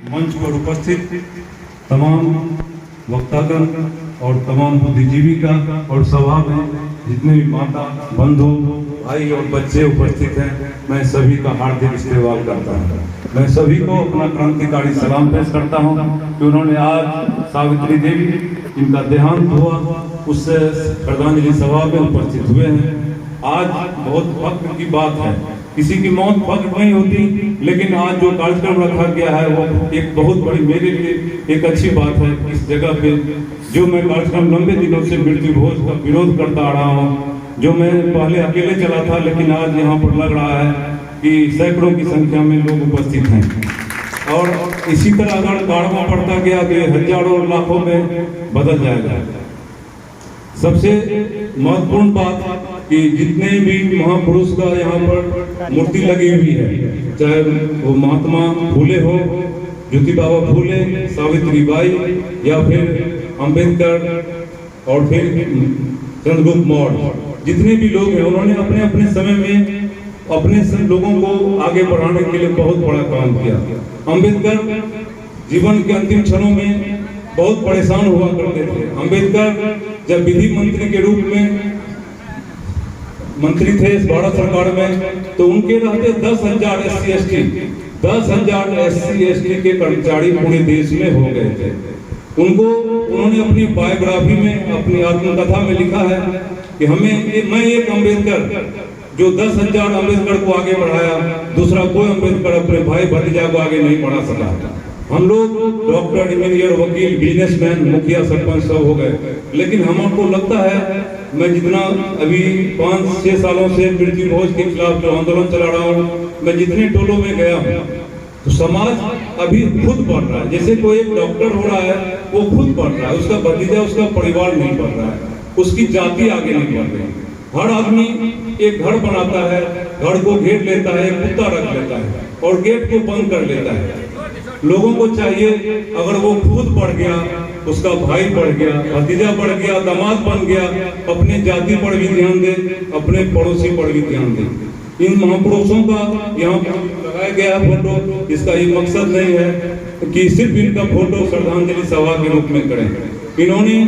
मंच पर उपस्थित तमाम वक्तागण और तमाम बुद्धिजीवी का और सभा में जितने भी माता बंधु भाई और बच्चे उपस्थित हैं, मैं सभी का हार्दिक इस्तेमाल करता हूँ। मैं सभी को अपना क्रांतिकारी सलाम पेश करता हूँ कि उन्होंने आज सावित्री देवी इनका देहांत हुआ, उससे श्रद्धांजलि सभा में उपस्थित हुए हैं। आज बहुत फख्र की बात है, किसी की मौत फख्र नहीं होती, लेकिन आज जो कार्यक्रम रखा गया है वो एक बहुत बड़ी मेरे लिए एक अच्छी बात है। इस जगह पे जो मैं कार्यक्रम लंबे दिनों से मृत्यु भोज का विरोध करता आ रहा हूँ, जो मैं पहले अकेले चला था, लेकिन आज यहाँ पर लग रहा है कि सैकड़ों की संख्या में लोग उपस्थित हैं और इसी तरह अगर गाढ़वा बढ़ता गया तो हजारों लाखों में बदल जाएगा। सबसे महत्वपूर्ण बात कि जितने भी महापुरुष का यहाँ पर मूर्ति लगी हुई है, चाहे वो महात्मा फूले हो, ज्योति बाबा फूले, सावित्री बाई या फिर अम्बेडकर और फिर चंद्रगुप्त मौर्य, जितने भी लोग हैं उन्होंने अपने अपने समय में अपने लोगों को आगे बढ़ाने के लिए बहुत बड़ा काम किया। अम्बेडकर जीवन के अंतिम क्षणों में बहुत परेशान हुआ करते थे। अम्बेडकर जब विधि मंत्री के रूप में मंत्री थे इस भारत सरकार में, तो उनके रहते 10,000 SC ST के कर्मचारी पूरे देश में हो गए थे। उन्होंने अपनी बायोग्राफी में, अपनी आत्मकथा में लिखा है कि मैं एक अम्बेडकर जो 10,000 अम्बेडकर को आगे बढ़ाया, दूसरा कोई अम्बेडकर अपने भाई भतीजा को आगे नहीं बढ़ा सका। हम लोग डॉक्टर, इंजीनियर, वकील, बिजनेसमैन, मुखिया, सरपंच सब हो गए, लेकिन हमको लगता है मैं जितना अभी 5-6 सालों से मृत्यु भोज के खिलाफ जो आंदोलन चला रहा हूँ, मैं जितने टोलों में गया हूँ तो समाज अभी खुद बढ़ रहा है। जैसे कोई एक डॉक्टर हो रहा है वो खुद बढ़ रहा है, उसका भतीजा, उसका परिवार नहीं बढ़ रहा है, उसकी जाति आगे नहीं बढ़ रही। हर आदमी एक घर बनाता है, घर को घेर लेता है, कुत्ता रख लेता है और गेट को बंद कर लेता है। लोगों को चाहिए अगर वो खुद बढ़ गया, उसका भाई बढ़ गया, भतीजा बढ़ गया, दामाद बन गया, अपने जाति पर भी ध्यान दे, अपने पड़ोसी पर भी ध्यान दे। इन महापुरुषों का यहाँ लगाया गया फोटो, इसका ये मकसद नहीं है कि सिर्फ इनका फोटो श्रद्धांजलि सभा के रूप में करें। इन्होंने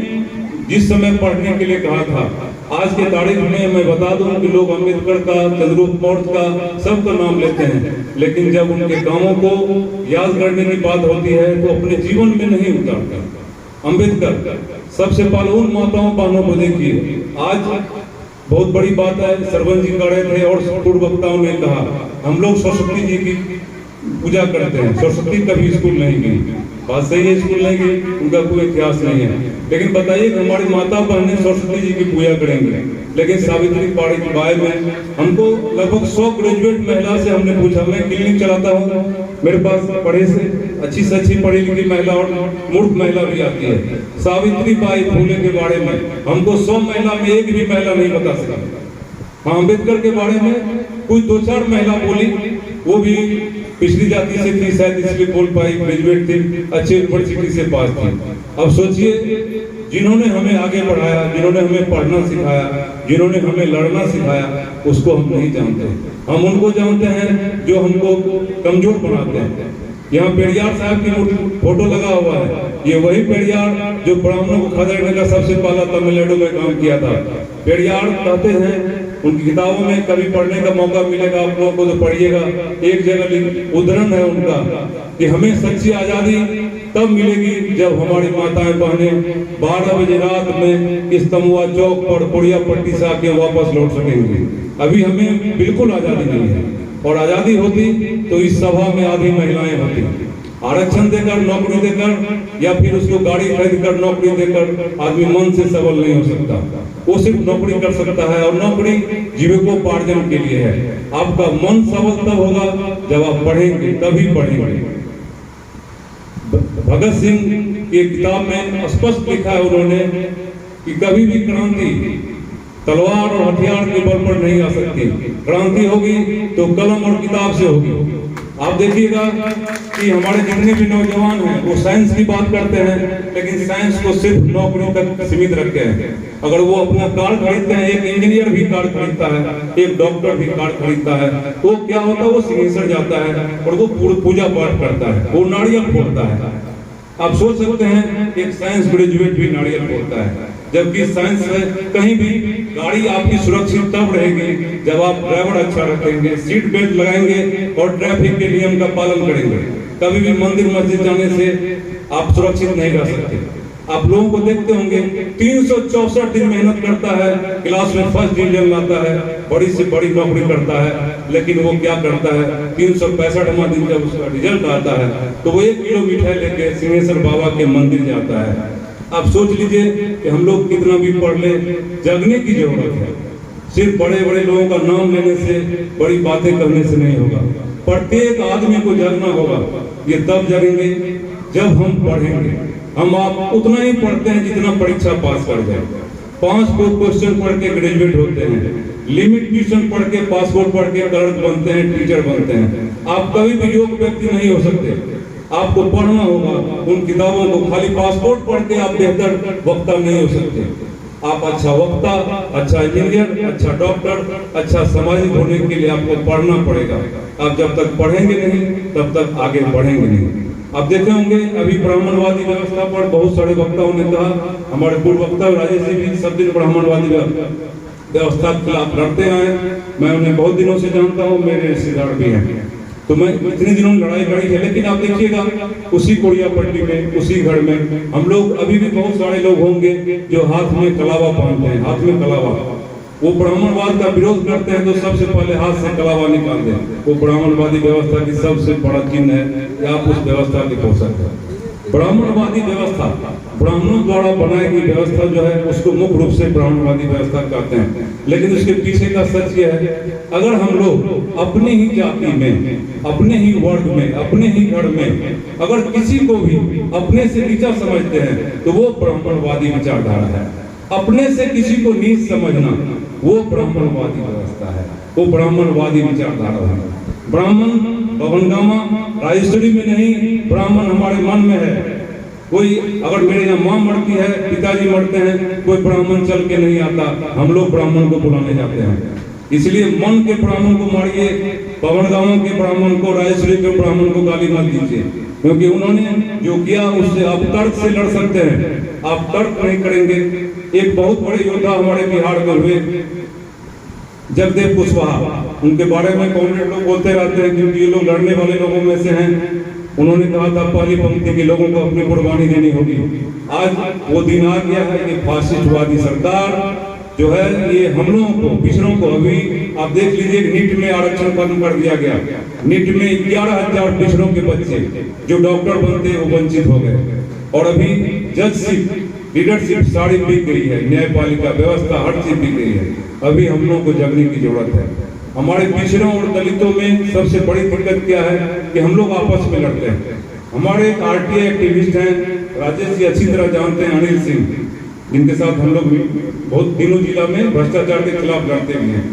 जिस समय पढ़ने के लिए कहा था, आज के तारीख में मैं बता दूं कि लोग अम्बेडकर का, चंद्रगुप्त मौर्य का, सबका नाम लेते हैं, लेकिन जब उनके कामों को याद करने की बात होती है तो अपने जीवन में नहीं उतारता। अम्बेडकर सबसे पहले उन माताओं बहनों को देखिए, आज बहुत बड़ी बात है, सरवन जी कर रहे थे और पूर्व वक्ताओं ने कहा हम लोग सरस्वती जी की पूजा करते हैं, सरस्वती कभी स्कूल नहीं गई, बात सही है, स्कूल नहीं गई, उनका कोई इतिहास नहीं है। लेकिन बताइए कि हमारी माता बहनें सरस्वती जी की पूजा करेंगे, लेकिन सावित्री बाई में हमको लगभग 100 ग्रेजुएट महिला से हमने पूछा, मैं क्लिनिक चलाता हूँ, मेरे पास पढ़े से अच्छी पढ़ी लिखी महिला और मूर्ख महिला भी आती है। सावित्री बाई फूले के बारे में हमको 100 महिला में एक भी महिला नहीं बता सका। हाँ, अम्बेडकर के बारे में कुछ 2-4 महिला बोली, वो भी पिछली जाति से थी शायद, इसलिए बोल पाई, ग्रेजुएट थी, अच्छे यूनिवर्सिटी से पास थी। अब सोचिए, जिन्होंने हमें आगे बढ़ाया, जिन्होंने हमें पढ़ना सिखाया, जिन्होंने हमें लड़ना सिखाया, उसको हम नहीं जानते। हम उनको जानते हैं जो हमको कमजोर बनाते हैं। यहाँ पेरियार साहब की फोटो लगा हुआ है, ये वही पेरियार जो ब्राह्मणों को खदेड़ने का सबसे पहला तमिलनाडु में काम किया था। पेरियार कहते हैं, उनकी किताबों में कभी पढ़ने का मौका मिलेगा आप लोगों को तो पढ़िएगा, एक जगह उदाहरण है उनका कि हमें सच्ची आजादी तब मिलेगी जब हमारी माताएं बहनें 12 बजे रात में इस तमुआ चौक पर पुड़िया पट्टी से आके वापस लौट सकेंगे। अभी हमें बिल्कुल आजादी नहीं है, और आजादी होती तो इस सभा में आधी महिलाएं होती। आरक्षण देकर, नौकरी देकर या फिर उसको गाड़ी खरीद कर नौकरी देकर आदमी मन से सबल नहीं हो सकता। वो सिर्फ नौकरी कर सकता है और नौकरी जीविकोपार्जन के लिए है। आपका मन सबल तब होगा जब आप पढ़ेंगे, तभी पढ़ेंगे। भगत सिंह की किताब में स्पष्ट लिखा है उन्होंने कि कभी भी क्रांति तलवार और हथियार के बल पर नहीं आ सकती। क्रांति होगी तो कलम और किताब से होगी। आप देखिएगा कि हमारे जितने भी नौजवान हैं वो साइंस की बात करते हैं, लेकिन साइंस को सिर्फ नौकरी तक सीमित रखते हैं। अगर वो अपना कार खरीदते हैं, एक इंजीनियर भी कार खरीदता है, एक डॉक्टर भी कार खरीदता है, तो क्या होता है, वो सिंहेश्वर जाता है और वो पूजा पाठ करता है, वो नारियल फोड़ता है। आप सोच सकते हैं एक साइंस ग्रेजुएट भी नारियल फोड़ता है, जबकि साइंस में कहीं भी गाड़ी आपकी सुरक्षित तब रहेगी जब आप ड्राइवर अच्छा रखेंगे, सीट बेल्ट लगाएंगे और ट्रैफिक के नियम का पालन करेंगे। कभी भी मंदिर मस्जिद जाने से आप सुरक्षित नहीं रह सकते। आप लोगों को देखते होंगे 364 दिन मेहनत करता है, क्लास में फर्स्ट डिवीजन लाता है, बड़ी से बड़ी नौकरी करता है, लेकिन वो क्या करता है, 365वां दिन जब उसका रिजल्ट आता है तो वो 1 किलो मिठाई लेके सिंहेश्वर बाबा के मंदिर जाता है। आप सोच लीजिए कि हम लोग कितना भी पढ़ ले, जगने की जरूरत है। सिर्फ बड़े बड़े लोगों का नाम लेने से, बड़ी बातें करने से नहीं होगा। प्रत्येक आदमी को जगना होगा। ये तब जगेंगे जब हम पढ़ेंगे। हम आप उतना ही पढ़ते हैं जितना परीक्षा पास कर जाए। 5 क्वेश्चन पढ़ के ग्रेजुएट होते हैं, लिमिट ट्यूशन पढ़ के, पासपोर्ट पढ़ के क्लर्क बनते हैं, टीचर बनते हैं। आप कभी भी योग्य व्यक्ति नहीं हो सकते। आपको पढ़ना होगा उन किताबों को। खाली पासपोर्ट पढ़ के आप बेहतर वक्ता नहीं हो सकते। आप अच्छा वक्ता, अच्छा इंजीनियर, अच्छा डॉक्टर, अच्छा सामाजिक होने के लिए आपको पढ़ना पड़ेगा। आप जब तक पढ़ेंगे नहीं तब तक आगे बढ़ेंगे नहीं। आप देखे होंगे अभी ब्राह्मणवादी व्यवस्था पर बहुत सारे वक्ताओं ने कहा, हमारे पूर्व वक्ता राजेश जी भी सब दिन ब्राह्मणवादी व्यवस्था के खिलाफ लड़ते आए। मैं उन्हें बहुत दिनों से जानता हूँ, मेरे रिश्तेदार भी हैं, तो मैं इतने दिनों में लड़ाई लड़ी है। लेकिन आप देखिएगा उसी कोड़िया पट्टी में, उसी घर में हम लोग अभी भी बहुत सारे लोग होंगे जो हाथ में कलावा पहनते हैं, हाथ में कलावा। वो ब्राह्मणवाद का विरोध करते हैं तो सबसे पहले हाथ से कलावा निकाल दें। वो ब्राह्मणवादी व्यवस्था की सबसे बड़ा चिन्ह है कि आप उस व्यवस्था के पोषक हैं। ब्राह्मणवादी व्यवस्था, ब्राह्मणों द्वारा बनाई गई व्यवस्था जो है उसको मुख्य रूप से ब्राह्मणवादी व्यवस्था कहते हैं। लेकिन उसके पीछे का सच यह है, अगर हम लोग अपनी ही जाति में, अपने ही वर्ग में, अपने ही घर में अगर किसी को भी अपने से नीचा समझते हैं तो वो ब्राह्मणवादी विचारधारा है। अपने से किसी को नीच समझना वो ब्राह्मणवादी व्यवस्था है, वो ब्राह्मणवादी विचारधारा है। ब्राह्मण भवनगामा राजस्थली में नहीं, ब्राह्मण हमारे मन में है। कोई अगर मेरे यहाँ माँ मरती है, पिताजी मरते हैं, कोई ब्राह्मण चल के नहीं आता, हम लोग ब्राह्मण को बुलाने जाते हैं। इसलिए मन के ब्राह्मण को मारिए, पवनगांव के ब्राह्मण को, रायसरी के ब्राह्मण को गाली मत दीजिए, क्योंकि उन्होंने जो किया उससे आप तर्क से लड़ सकते हैं, आप तर्क नहीं करेंगे। एक बहुत बड़े योद्धा हमारे बिहार में हुए, जगदेव कुशवाहा, उनके बारे में कॉमरेड लोग बोलते रहते हैं क्योंकि ये लोग लड़ने वाले लोगों में से हैं। उन्होंने कहा था पहली पंक्ति के लोगों को अपनी कुर्बानी देनी होगी। आज वो दिन आ गया है कि फासिस्टवादी सरकार जो है ये हम लोगों को, पिछड़ों को, अभी आप देख लीजिए नीट में आरक्षण खत्म कर दिया गया। नीट में 11,000 पिछड़ों के बच्चे जो डॉक्टर बनते वो वंचित हो गए। और अभी जजशिप, लीडरशिप सारी बिक गई है, न्यायपालिका व्यवस्था हर चीज बिक गई है। अभी हम लोगों को जगने की जरूरत है। हमारे पिछड़ों और दलितों में सबसे बड़ी दिक्कत क्या है कि हम लोग आपस में लड़ते हैं। हमारे एक आरटीआई एक्टिविस्ट हैं, राजेश जी अच्छी तरह जानते हैं, अनिल सिंह, जिनके साथ हम लोग बहुत दिनों जिला में भ्रष्टाचार के खिलाफ लड़ते भी हैं।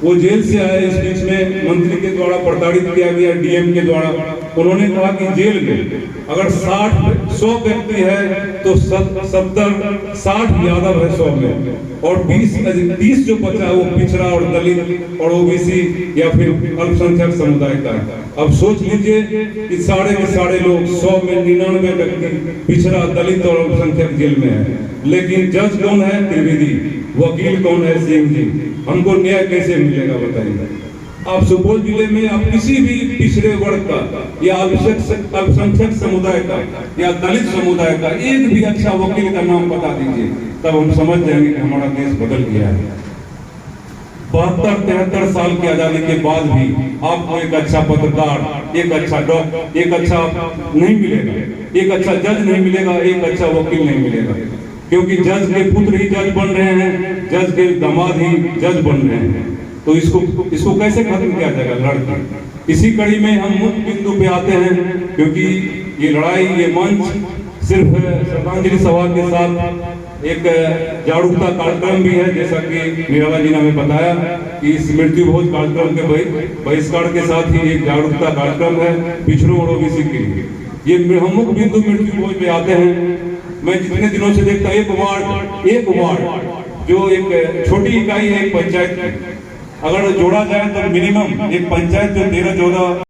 वो जेल से आए, इस बीच में मंत्री के द्वारा प्रताड़ित किया गया, डीएम के द्वारा। उन्होंने कहा कि जेल में अगर 100 व्यक्ति है तो 60 यादव है 100 में, और 30 जो बचा है वो पिछड़ा और दलित और ओबीसी या फिर अल्पसंख्यक समुदाय का है। अब सोच लीजिए कि सारे के सारे लोग 100 में 99 व्यक्ति पिछड़ा, दलित और अल्पसंख्यक जेल में है। लेकिन जज कौन है? त्रिवेदी। वकील कौन है? सिंह जी। हमको न्याय कैसे मिलेगा बताइए? आप सुपौल जिले में आप किसी भी पिछड़े वर्ग का या अल्पसंख्यक समुदाय का या दलित समुदाय का एक भी अच्छा वकील का नाम बता दीजिए, तब हम समझ जाएंगे कि हमारा देश बदल गया है। 72-73 साल की आजादी के बाद भी आपको एक अच्छा पत्रकार, एक अच्छा डॉक्टर, एक अच्छा नहीं मिलेगा, एक अच्छा जज नहीं मिलेगा, एक अच्छा वकील नहीं मिलेगा, क्योंकि जज के पुत्र ही जज बन रहे हैं, जज के दामाद ही जज बन रहे हैं। तो इसको कैसे खत्म किया जाएगा? लड़कर। इसी कड़ी में हम मुख्य बिंदु पे आते हैं, क्योंकि ये लड़ाई, ये मंच सिर्फ श्रद्धांजलि सभा के साथ एक जागरूकता कार्यक्रम भी है, जैसा कि मीराबा जी ने हमें बताया कि इस मृत्यु भोज कार्यक्रम के बहिष्कार के साथ ही एक जागरूकता कार्यक्रम है पिछड़ों और ओबीसी के लिए। ये प्रमुख बिंदु मृत्यु भोज पे आते हैं। मैं जितने दिनों से देखता हूँ एक वार्ड जो एक छोटी इकाई है एक पंचायत की, अगर जोड़ा जाए तो मिनिमम एक पंचायत जो 13-14